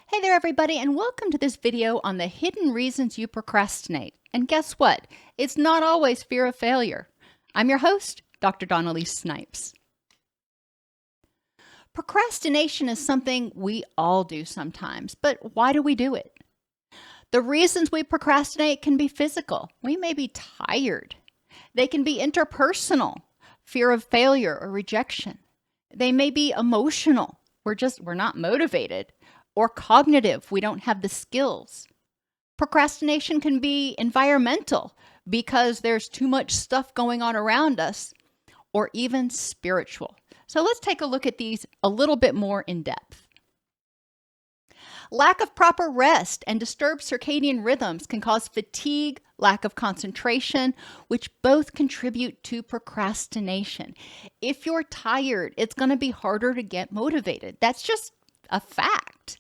Hey there, everybody, and welcome to this video on the hidden reasons you procrastinate. And guess what? It's not always fear of failure. I'm your host, Dr. Dawn-Elise Snipes. Procrastination is something we all do sometimes, but why do we do it? The reasons we procrastinate can be physical. We may be tired. They can be interpersonal, fear of failure or rejection. They may be emotional. We're not motivated. Or cognitive, we don't have the skills. Procrastination can be environmental because there's too much stuff going on around us, or even spiritual. So let's take a look at these a little bit more in depth. Lack of proper rest and disturbed circadian rhythms can cause fatigue, lack of concentration, which both contribute to procrastination. If you're tired, it's going to be harder to get motivated. That's just a fact.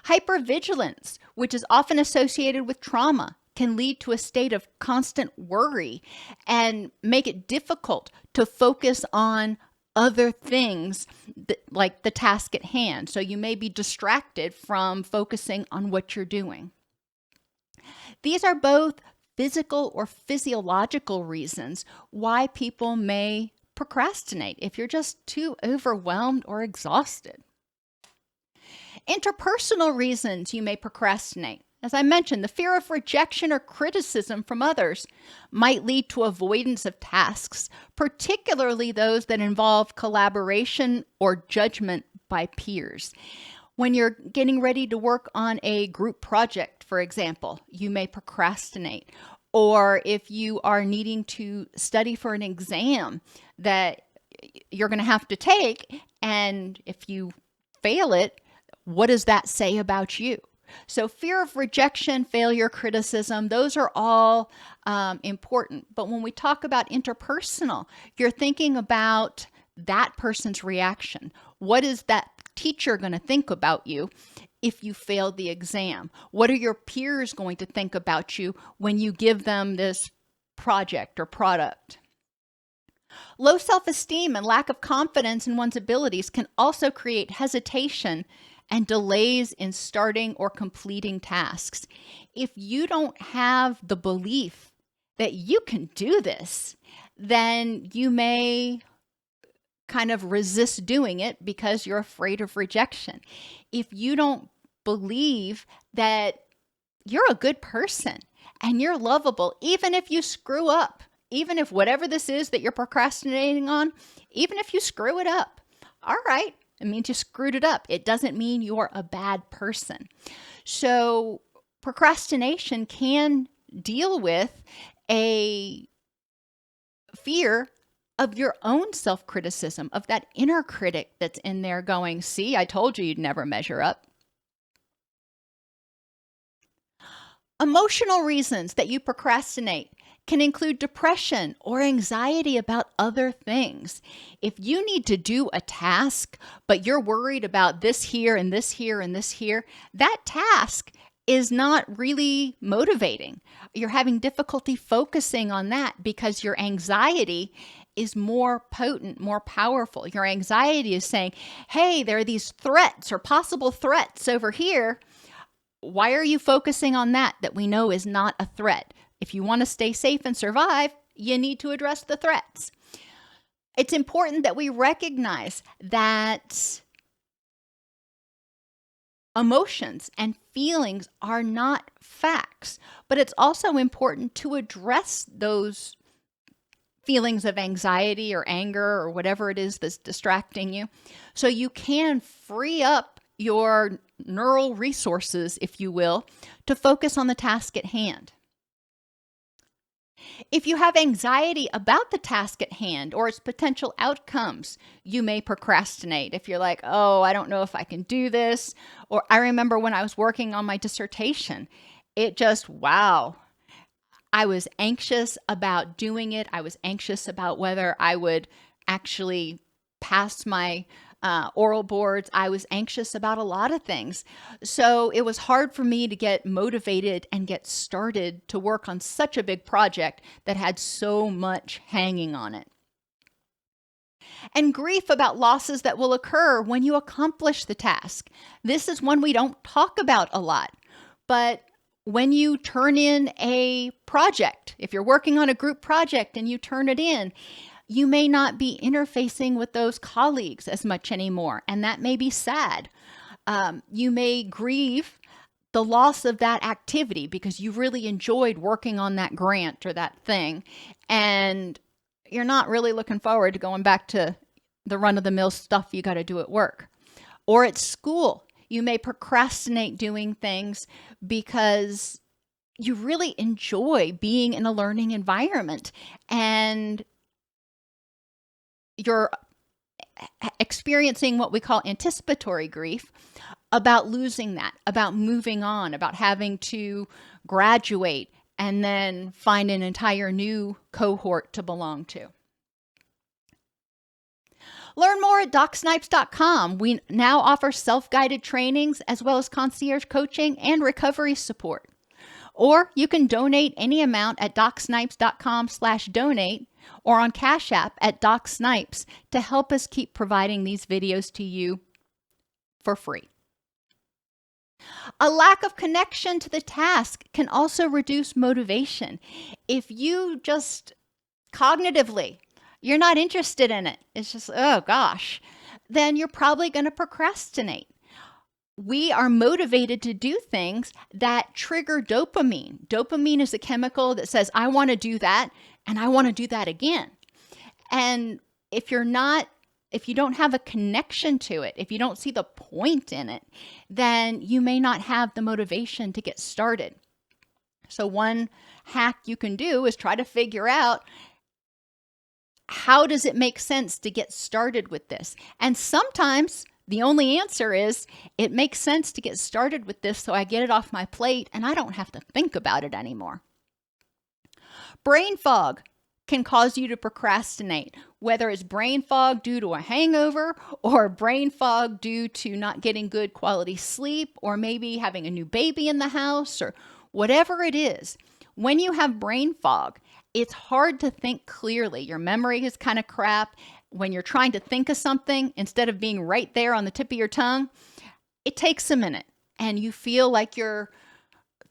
Hypervigilance, which is often associated with trauma, can lead to a state of constant worry and make it difficult to focus on other things like the task at hand. So you may be distracted from focusing on what you're doing. These are both physical or physiological reasons why people may procrastinate if you're just too overwhelmed or exhausted. Interpersonal reasons you may procrastinate. As I mentioned, the fear of rejection or criticism from others might lead to avoidance of tasks, particularly those that involve collaboration or judgment by peers. When you're getting ready to work on a group project, for example, you may procrastinate. Or if you are needing to study for an exam that you're going to have to take, and if you fail it, what does that say about you? So fear of rejection, failure, criticism, those are all important. But when we talk about interpersonal, you're thinking about that person's reaction. What is that teacher going to think about you if you failed the exam? What are your peers going to think about you when you give them this project or product? Low self-esteem and lack of confidence in one's abilities can also create hesitation and delays in starting or completing tasks. If you don't have the belief that you can do this, then you may kind of resist doing it because you're afraid of rejection. If you don't believe that you're a good person and you're lovable, even if you screw up, even if whatever this is that you're procrastinating on, even if you screw it up, all right, it means you screwed it up. It doesn't mean you're a bad person. So procrastination can deal with a fear of your own self-criticism, of that inner critic that's in there going, see, I told you you'd never measure up. Emotional reasons that you procrastinate can include depression or anxiety about other things. If you need to do a task, but you're worried about this here and this here and this here, that task is not really motivating. You're having difficulty focusing on that because your anxiety is more potent, more powerful. Your anxiety is saying, hey, there are these threats or possible threats over here. Why are you focusing on that we know is not a threat? If you want to stay safe and survive, you need to address the threats. It's important that we recognize that emotions and feelings are not facts, but it's also important to address those feelings of anxiety or anger or whatever it is that's distracting you, so you can free up your neural resources, if you will, to focus on the task at hand. If you have anxiety about the task at hand or its potential outcomes, you may procrastinate. If you're like, oh, I don't know if I can do this. Or I remember when I was working on my dissertation, wow. I was anxious about doing it. I was anxious about whether I would actually pass my oral boards. I was anxious about a lot of things. So it was hard for me to get motivated and get started to work on such a big project that had so much hanging on it. and grief about losses that will occur when you accomplish the task. This is one we don't talk about a lot, but when you turn in a project, if you're working on a group project and you turn it in, you may not be interfacing with those colleagues as much anymore, and that may be sad. You may grieve the loss of that activity because you really enjoyed working on that grant or that thing, and you're not really looking forward to going back to the run-of-the-mill stuff you got to do at work. Or at school, you may procrastinate doing things because you really enjoy being in a learning environment and you're experiencing what we call anticipatory grief about losing that, about moving on, about having to graduate and then find an entire new cohort to belong to. Learn more at DocSnipes.com. We now offer self-guided trainings as well as concierge coaching and recovery support. Or you can donate any amount at DocSnipes.com/donate or on Cash App at DocSnipes to help us keep providing these videos to you for free. A lack of connection to the task can also reduce motivation. If you just cognitively, you're not interested in it, it's just, oh gosh, then you're probably going to procrastinate. We are motivated to do things that trigger dopamine. Dopamine is a chemical that says, I want to do that and I want to do that again. And if you don't have a connection to it, if you don't see the point in it, then you may not have the motivation to get started. So one hack you can do is try to figure out, how does it make sense to get started with this? And sometimes the only answer is, it makes sense to get started with this so I get it off my plate and I don't have to think about it anymore. Brain fog can cause you to procrastinate, whether it's brain fog due to a hangover or brain fog due to not getting good quality sleep or maybe having a new baby in the house or whatever it is. When you have brain fog, it's hard to think clearly. Your memory is kind of crap. When you're trying to think of something, instead of being right there on the tip of your tongue, it takes a minute and you feel like you're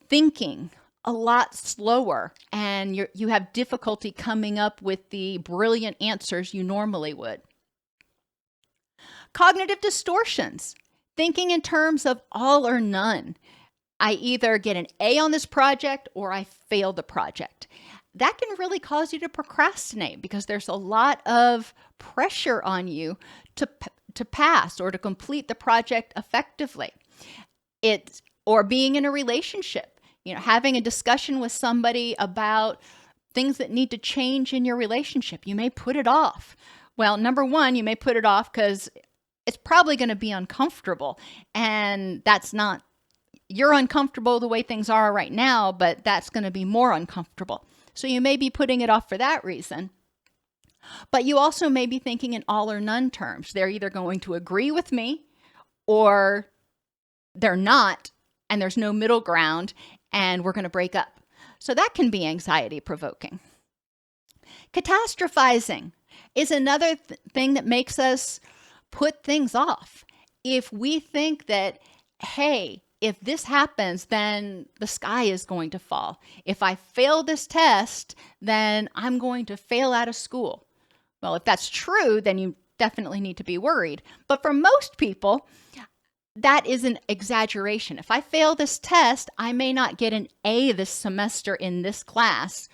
thinking a lot slower and you have difficulty coming up with the brilliant answers you normally would. Cognitive distortions, thinking in terms of all or none. I either get an A on this project or I fail the project. That can really cause you to procrastinate because there's a lot of pressure on you to pass or to complete the project effectively. Or being in a relationship, having a discussion with somebody about things that need to change in your relationship. You may put it off. Well, number one, you may put it off because it's probably going to be uncomfortable, and you're uncomfortable the way things are right now, but that's going to be more uncomfortable. So you may be putting it off for that reason. But you also may be thinking in all or none terms. They're either going to agree with me or they're not, and there's no middle ground, and we're going to break up. So that can be anxiety provoking. Catastrophizing is another thing that makes us put things off. If we think that, hey, if this happens, then the sky is going to fall. If I fail this test, then I'm going to fail out of school. Well, if that's true, then you definitely need to be worried. But for most people, that is an exaggeration. If I fail this test, I may not get an A this semester in this class.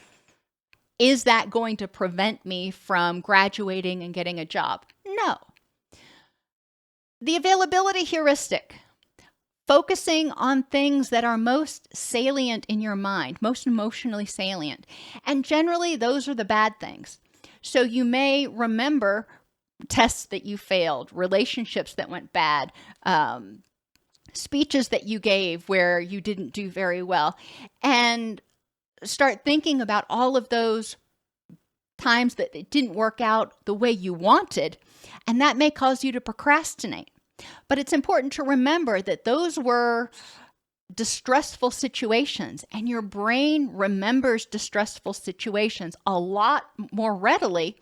Is that going to prevent me from graduating and getting a job? No. The availability heuristic. Focusing on things that are most salient in your mind, most emotionally salient. And generally, those are the bad things. So you may remember tests that you failed, relationships that went bad, speeches that you gave where you didn't do very well, and start thinking about all of those times that it didn't work out the way you wanted, and that may cause you to procrastinate. But it's important to remember that those were distressful situations, and your brain remembers distressful situations a lot more readily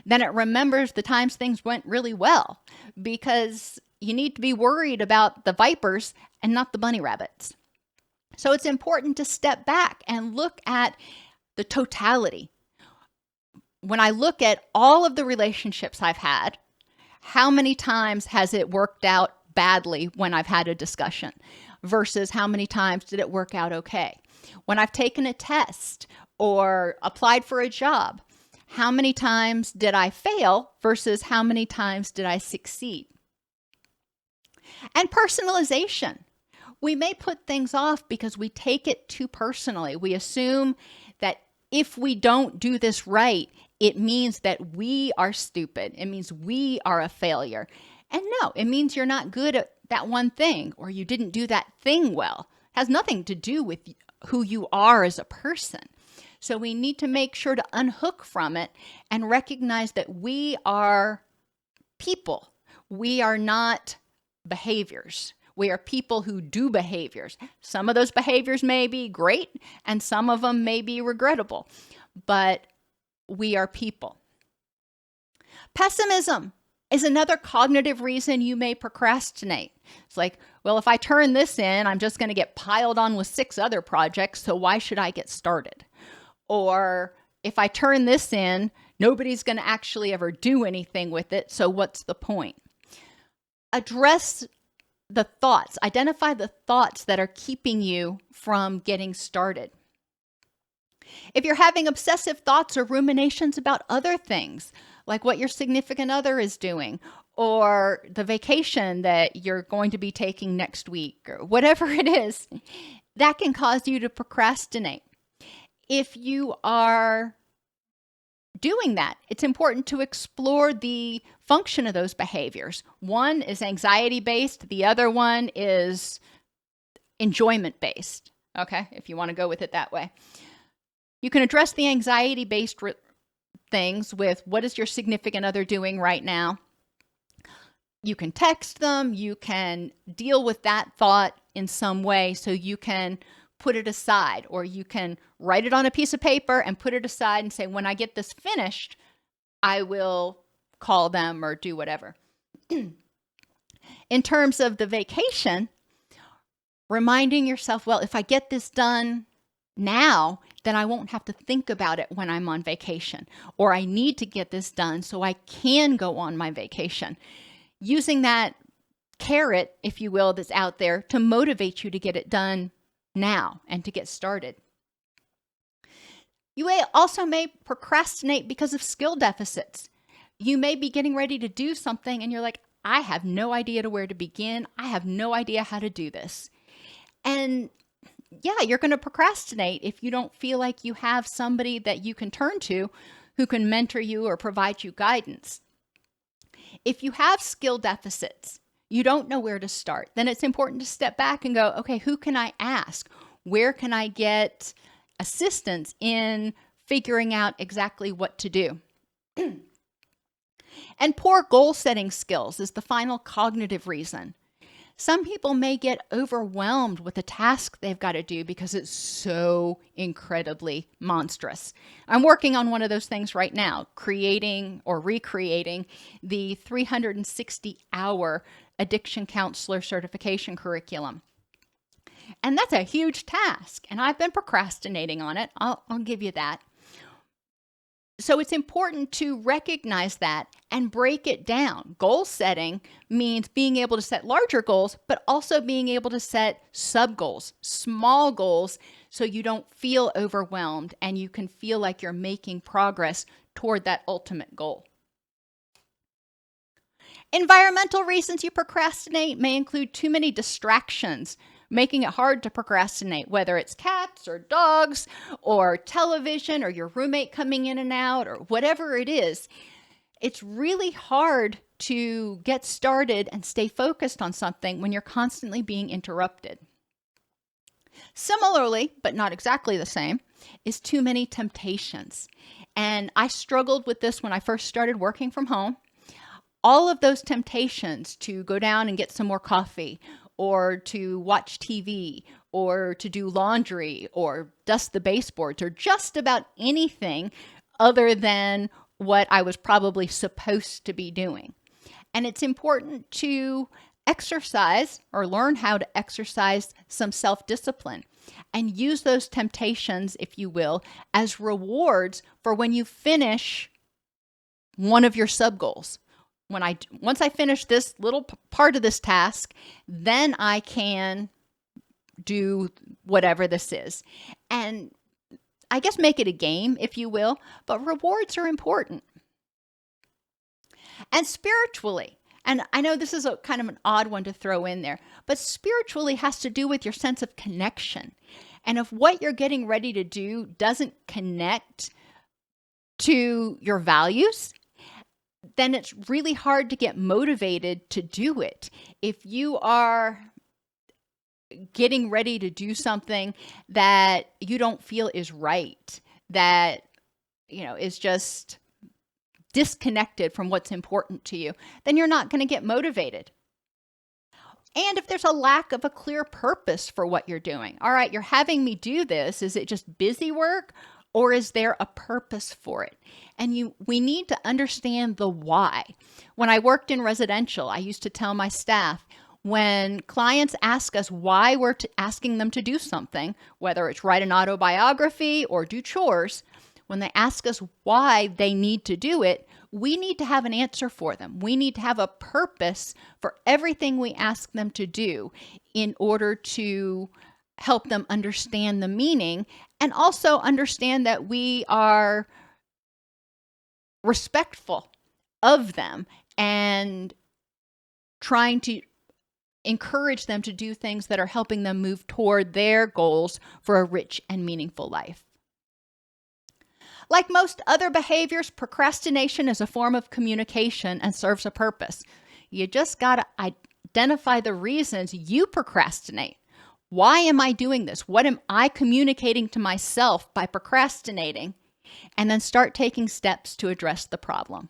then it remembers the times things went really well, because you need to be worried about the vipers and not the bunny rabbits. So it's important to step back and look at the totality. When I look at all of the relationships I've had, how many times has it worked out badly when I've had a discussion versus how many times did it work out okay? When I've taken a test or applied for a job, how many times did I fail versus how many times did I succeed? And personalization. We may put things off because we take it too personally. We assume that if we don't do this right, it means that we are stupid. It means we are a failure. And no, it means you're not good at that one thing, or you didn't do that thing well. It has nothing to do with who you are as a person. So we need to make sure to unhook from it and recognize that we are people. We are not behaviors. We are people who do behaviors. Some of those behaviors may be great and some of them may be regrettable, but we are people. Pessimism is another cognitive reason you may procrastinate. It's like, well, if I turn this in, I'm just going to get piled on with 6 other projects, so why should I get started? Or if I turn this in, nobody's going to actually ever do anything with it, so what's the point? Address the thoughts. Identify the thoughts that are keeping you from getting started. If you're having obsessive thoughts or ruminations about other things, like what your significant other is doing, or the vacation that you're going to be taking next week, or whatever it is, that can cause you to procrastinate. If you are doing that, it's important to explore the function of those behaviors. One is anxiety-based. The other one is enjoyment-based, okay, if you want to go with it that way. You can address the anxiety-based things with what is your significant other doing right now. You can text them. You can deal with that thought in some way so you can put it aside, or you can write it on a piece of paper and put it aside and say, when I get this finished, I will call them or do whatever. In terms of the vacation, reminding yourself, well, if I get this done now, then I won't have to think about it when I'm on vacation, or I need to get this done so I can go on my vacation. Using that carrot, if you will, that's out there to motivate you to get it done now and to get started. You also may procrastinate because of skill deficits. You may be getting ready to do something and you're like, I have no idea to where to begin. I have no idea how to do this. And yeah, you're going to procrastinate if you don't feel like you have somebody that you can turn to who can mentor you or provide you guidance. If you have skill deficits, you don't know where to start, then it's important to step back and go, okay, who can I ask? Where can I get assistance in figuring out exactly what to do? And poor goal setting skills is the final cognitive reason. Some people may get overwhelmed with the task they've got to do because it's so incredibly monstrous. I'm working on one of those things right now, creating or recreating the 360-hour addiction counselor certification curriculum. And that's a huge task, and I've been procrastinating on it. I'll give you that. So it's important to recognize that and break it down. Goal setting means being able to set larger goals, but also being able to set sub-goals, small goals, so you don't feel overwhelmed and you can feel like you're making progress toward that ultimate goal. Environmental reasons you procrastinate may include too many distractions, making it hard to procrastinate, whether it's cats or dogs or television or your roommate coming in and out or whatever it is. It's really hard to get started and stay focused on something when you're constantly being interrupted. Similarly, but not exactly the same, is too many temptations. And I struggled with this when I first started working from home. All of those temptations to go down and get some more coffee, or to watch TV, or to do laundry, or dust the baseboards, or just about anything other than what I was probably supposed to be doing. And it's important to exercise or learn how to exercise some self-discipline and use those temptations, if you will, as rewards for when you finish one of your sub-goals. Once I finish this little part of this task, then I can do whatever this is. And I guess make it a game, if you will, but rewards are important. And spiritually, and I know this is a kind of an odd one to throw in there, but spiritually has to do with your sense of connection. And if what you're getting ready to do doesn't connect to your values, then it's really hard to get motivated to do it. If you are getting ready to do something that you don't feel is right, that, is just disconnected from what's important to you, then you're not going to get motivated. And if there's a lack of a clear purpose for what you're doing, all right, you're having me do this. Is it just busy work, or is there a purpose for it? And we need to understand the why. When I worked in residential, I used to tell my staff, when clients ask us why we're asking them to do something, whether it's write an autobiography or do chores, when they ask us why they need to do it, we need to have an answer for them. We need to have a purpose for everything we ask them to do in order to help them understand the meaning and also understand that we are respectful of them and trying to encourage them to do things that are helping them move toward their goals for a rich and meaningful life. Like most other behaviors, procrastination is a form of communication and serves a purpose. You just got to identify the reasons you procrastinate. Why am I doing this? What am I communicating to myself by procrastinating? And then start taking steps to address the problem.